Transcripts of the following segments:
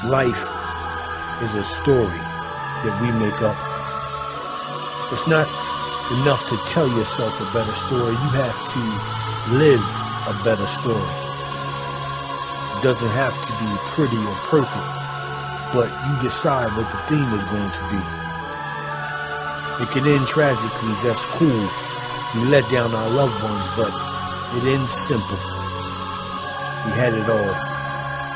Life is a story that we make up. It's not enough to tell yourself a better story. You have to live a better story. It doesn't have to be pretty or perfect, but you decide what the theme is going to be. It can end tragically, that's cool. We let down our loved ones, but it ends simple. We had it all.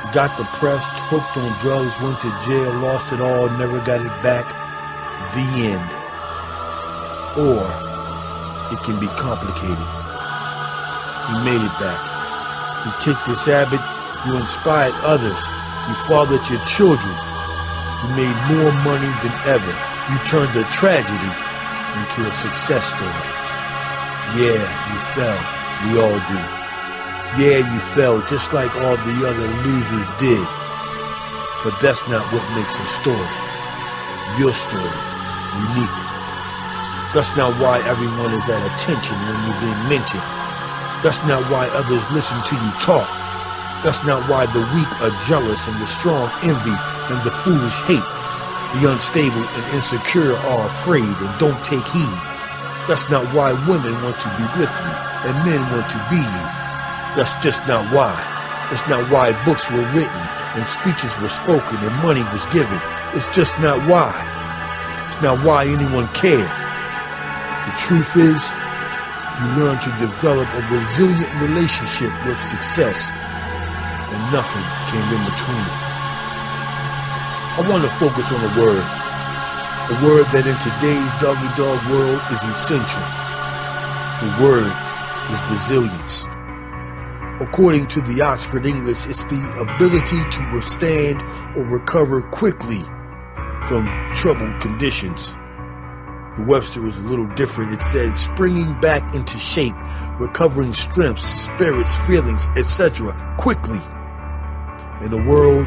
We got depressed, hooked on drugs, went to jail, lost it all, never got it back. The end. Or it can be complicated. You made it back. You kicked this habit. You inspired others. You fathered your children. You made more money than ever. You turned a tragedy into a success story. Yeah, you fell. We all do. Yeah, you fell just like all the other losers did. But that's not what makes a story. Your story. Unique. That's not why everyone is at attention when you're being mentioned. That's not why others listen to you talk. That's not why the weak are jealous and the strong envy and the foolish hate. The unstable and insecure are afraid and don't take heed. That's not why women want to be with you and men want to be you. That's just not why. It's not why books were written and speeches were spoken and money was given. It's just not why. It's not why anyone cared. The truth is, you learn to develop a resilient relationship with success, and nothing came in between it. I want to focus on a word that in today's dog-eat-dog world is essential. The word is resilience. According to the Oxford English, it's the ability to withstand or recover quickly from troubled conditions. The Webster is a little different. It says springing back into shape, recovering strengths, spirits, feelings, etc. quickly. In a world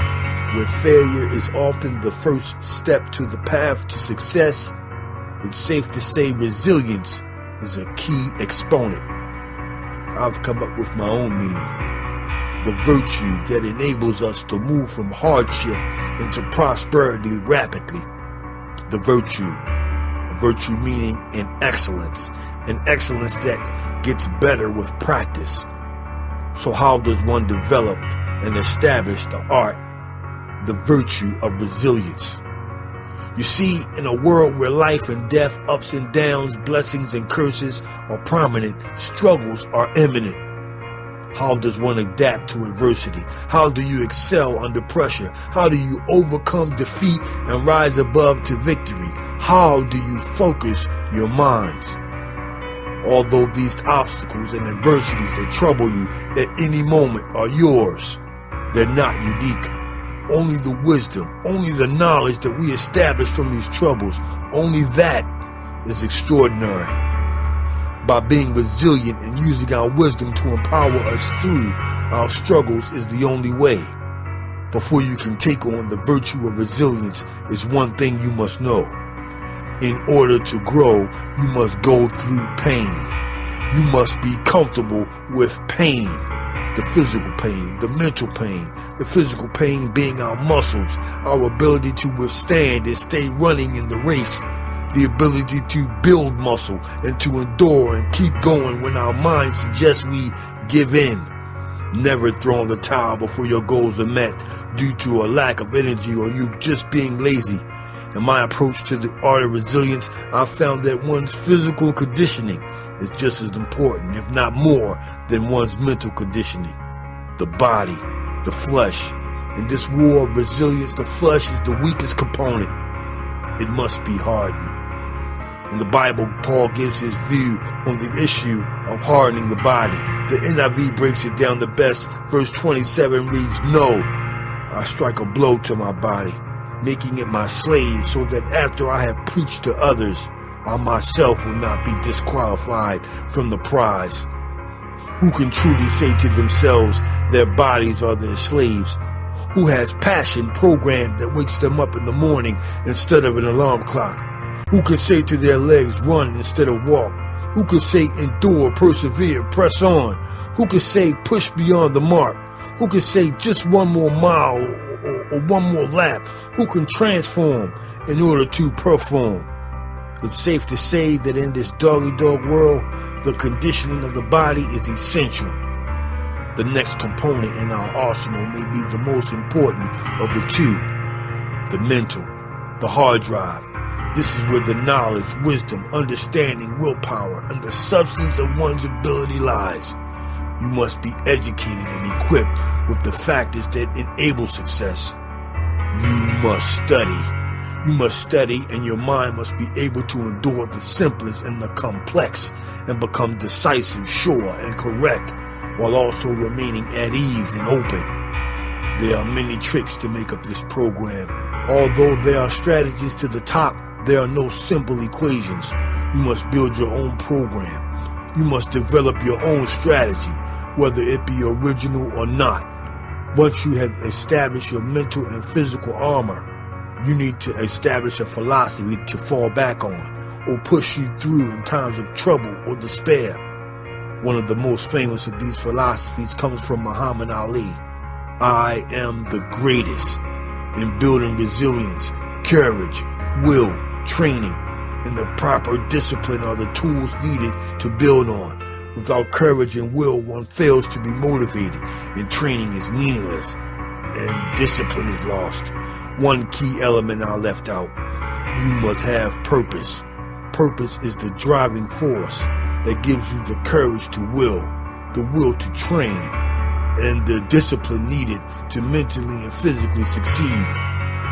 where failure is often the first step to the path to success, it's safe to say resilience is a key exponent. I've come up with my own meaning. The virtue that enables us to move from hardship into prosperity rapidly. The virtue meaning an excellence that gets better with practice. So how does one develop and establish the art, the virtue of resilience? You see, in a world where life and death, ups and downs, blessings and curses are prominent, struggles are imminent. How does one adapt to adversity? How do you excel under pressure? How do you overcome defeat and rise above to victory? How do you focus your minds? Although these obstacles and adversities that trouble you at any moment are yours, they're not unique. Only the wisdom, only the knowledge that we establish from these troubles, only that is extraordinary. By being resilient and using our wisdom to empower us through our struggles is the only way. Before you can take on the virtue of resilience is one thing you must know. In order to grow, you must go through pain. You must be comfortable with pain. The physical pain, the mental pain, the physical pain being our muscles, our ability to withstand and stay running in the race, the ability to build muscle and to endure and keep going when our mind suggests we give in. Never throw in the towel before your goals are met due to a lack of energy or you just being lazy. In my approach to the art of resilience, I've found that one's physical conditioning is just as important, if not more, than one's mental conditioning. The body, the flesh. In this war of resilience, the flesh is the weakest component. It must be hardened. In the Bible, Paul gives his view on the issue of hardening the body. The NIV breaks it down the best. Verse 27 reads, "No, I strike a blow to my body, making it my slave, so that after I have preached to others, I myself will not be disqualified from the prize." Who can truly say to themselves their bodies are their slaves? Who has passion programmed that wakes them up in the morning instead of an alarm clock? Who can say to their legs, run instead of walk? Who can say endure, persevere, press on? Who can say push beyond the mark? Who can say just one more mile or one more lap? Who can transform in order to perform? It's safe to say that in this dog-eat-dog world, the conditioning of the body is essential. The next component in our arsenal may be the most important of the two, the mental, the hard drive. This is where the knowledge, wisdom, understanding, willpower, and the substance of one's ability lies. You must be educated and equipped with the factors that enable success. You must study. You must study, and your mind must be able to endure the simplest and the complex and become decisive, sure, and correct, while also remaining at ease and open. There are many tricks to make up this program. Although there are strategies to the top, there are no simple equations. You must build your own program. You must develop your own strategy, whether it be original or not. Once you have established your mental and physical armor, you need to establish a philosophy to fall back on or push you through in times of trouble or despair. One of the most famous of these philosophies comes from Muhammad Ali. I am the greatest. In building resilience, courage, will, training, and the proper discipline are the tools needed to build on. Without courage and will, one fails to be motivated, and training is meaningless, and discipline is lost. One key element I left out. You must have purpose. Purpose is the driving force that gives you the courage to will, the will to train, and the discipline needed to mentally and physically succeed.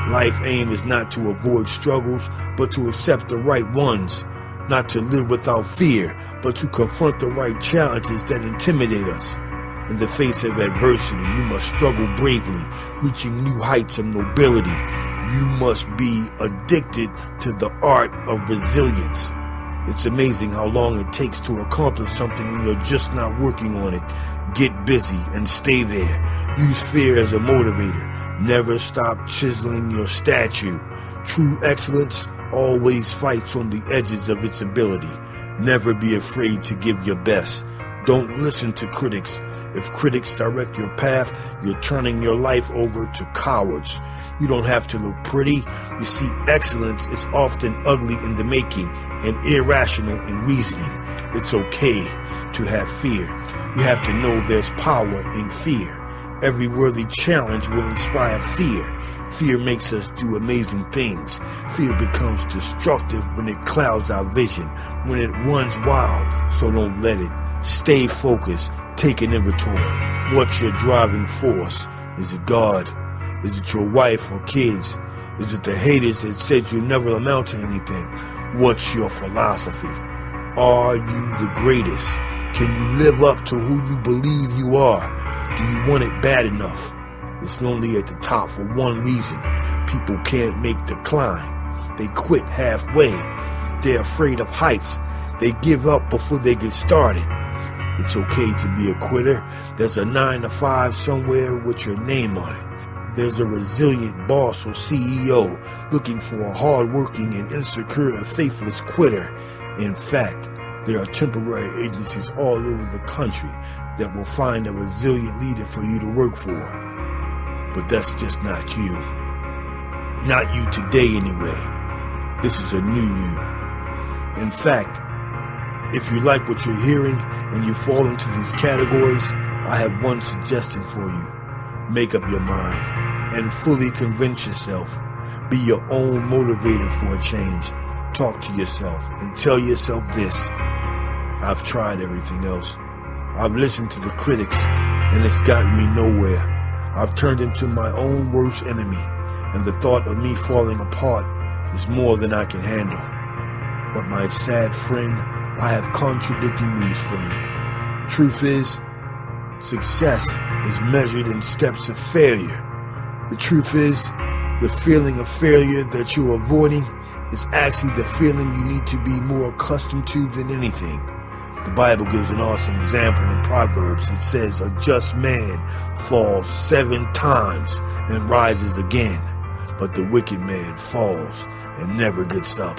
Life aim is not to avoid struggles, but to accept the right ones, not to live without fear, but to confront the right challenges that intimidate us. In the face of adversity, you must struggle bravely, reaching new heights of nobility. You must be addicted to the art of resilience. It's amazing how long it takes to accomplish something when you're just not working on it. Get busy and stay there. Use fear as a motivator. Never stop chiseling your statue. True excellence always fights on the edges of its ability. Never be afraid to give your best. Don't listen to critics. If critics direct your path, you're turning your life over to cowards. You don't have to look pretty. You see, excellence is often ugly in the making and irrational in reasoning. It's okay to have fear. You have to know there's power in fear. Every worthy challenge will inspire fear. Fear makes us do amazing things. Fear becomes destructive when it clouds our vision, when it runs wild, so don't let it. Stay focused. Take an inventory. What's your driving force? Is it God? Is it your wife or kids? Is it the haters that said you'll never amount to anything? What's your philosophy? Are you the greatest? Can you live up to who you believe you are? Do you want it bad enough? It's lonely at the top for one reason. People can't make the climb. They quit halfway. They're afraid of heights. They give up before they get started. It's okay to be a quitter. There's a 9-to-5 somewhere with your name on it. There's a resilient boss or CEO looking for a hard-working and insecure and faithless quitter. In fact, there are temporary agencies all over the country that will find a resilient leader for you to work for. But that's just not you. Not you today anyway. This is a new you. In fact, if you like what you're hearing and you fall into these categories, I have one suggestion for you. Make up your mind and fully convince yourself. Be your own motivator for a change. Talk to yourself and tell yourself this. I've tried everything else. I've listened to the critics and it's gotten me nowhere. I've turned into my own worst enemy, and the thought of me falling apart is more than I can handle. But my sad friend, I have contradicting news for you. Truth is, success is measured in steps of failure. The truth is, the feeling of failure that you're avoiding is actually the feeling you need to be more accustomed to than anything. The Bible gives an awesome example in Proverbs. It says, a just man falls 7 times and rises again, but the wicked man falls and never gets up.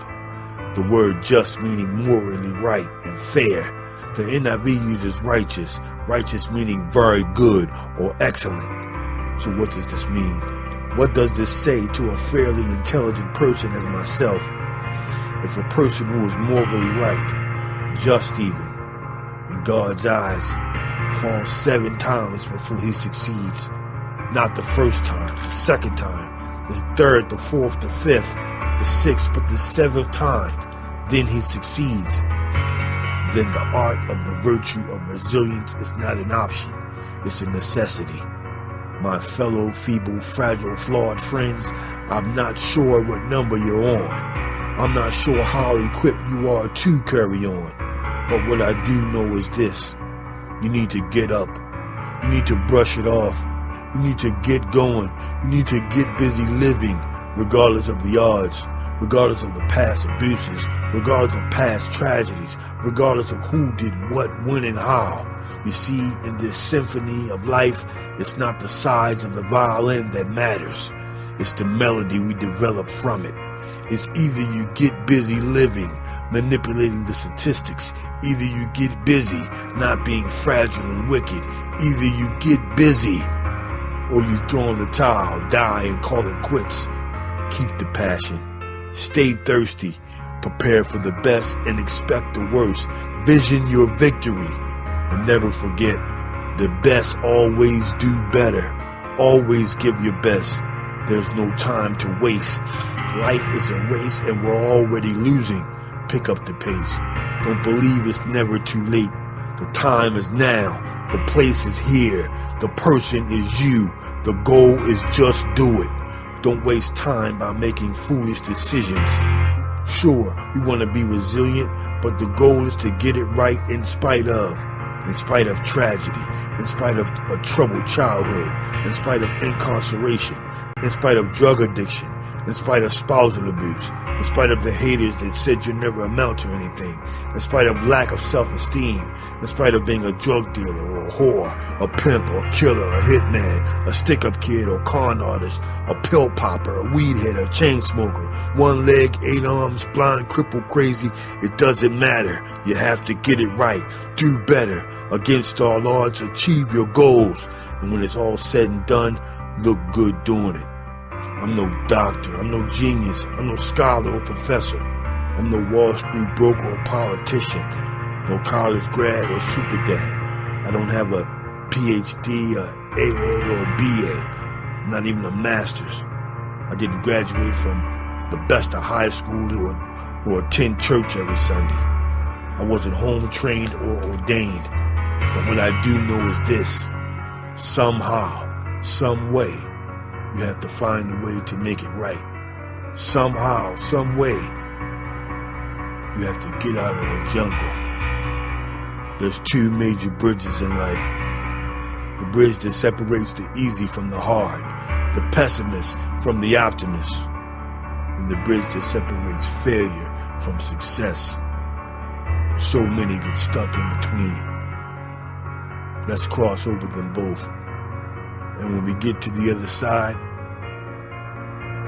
The word just meaning morally right and fair. The NIV uses righteous, righteous meaning very good or excellent. So what does this mean? What does this say to a fairly intelligent person as myself? If a person who is morally right, just even, in God's eyes, falls 7 times before he succeeds, not the first time, the second time, the third, the fourth, the fifth, the sixth, but the 7th time, then he succeeds. Then the art of the virtue of resilience is not an option, it's a necessity. My fellow feeble, fragile, flawed friends, I'm not sure what number you're on. I'm not sure how equipped you are to carry on. But what I do know is this. You need to get up. You need to brush it off. You need to get going. You need to get busy living, regardless of the odds, regardless of the past abuses, regardless of past tragedies, regardless of who did what, when, and how. You see, in this symphony of life, it's not the size of the violin that matters. It's the melody we develop from it. It's either you get busy living, manipulating the statistics. Either you get busy not being fragile and wicked. Either you get busy or you throw in the towel, die, and call it quits. Keep the passion. Stay thirsty. Prepare for the best and expect the worst. Vision your victory. And never forget, the best always do better. Always give your best. There's no time to waste. Life is a race and we're already losing. Pick up the pace. Don't believe it's never too late. The time is now. The place is here. The person is you. The goal is just do it. Don't waste time by making foolish decisions. Sure, we want to be resilient, but the goal is to get it right in spite of tragedy, in spite of a troubled childhood, in spite of incarceration, in spite of drug addiction, in spite of spousal abuse, in spite of the haters that said you never amount to anything, in spite of lack of self-esteem, in spite of being a drug dealer or a whore, a pimp or a killer, a hitman, a stick-up kid or con artist, a pill popper, a weed head, a chain smoker, 1 leg, 8 arms, blind, crippled, crazy, it doesn't matter. You have to get it right, do better, against all odds, achieve your goals, and when it's all said and done, look good doing it. I'm no doctor, I'm no genius, I'm no scholar or professor, I'm no Wall Street broker or politician, no college grad or super dad. I don't have a PhD, a AA or a BA, not even a master's. I didn't graduate from the best of high school or attend church every Sunday. I wasn't home trained or ordained, but what I do know is this: somehow, some way, you have to find a way to make it right. Somehow, some way, you have to get out of the jungle. There's 2 major bridges in life. The bridge that separates the easy from the hard, the pessimist from the optimist, and the bridge that separates failure from success. So many get stuck in between. Let's cross over them both. And when we get to the other side,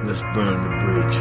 let's burn the bridge.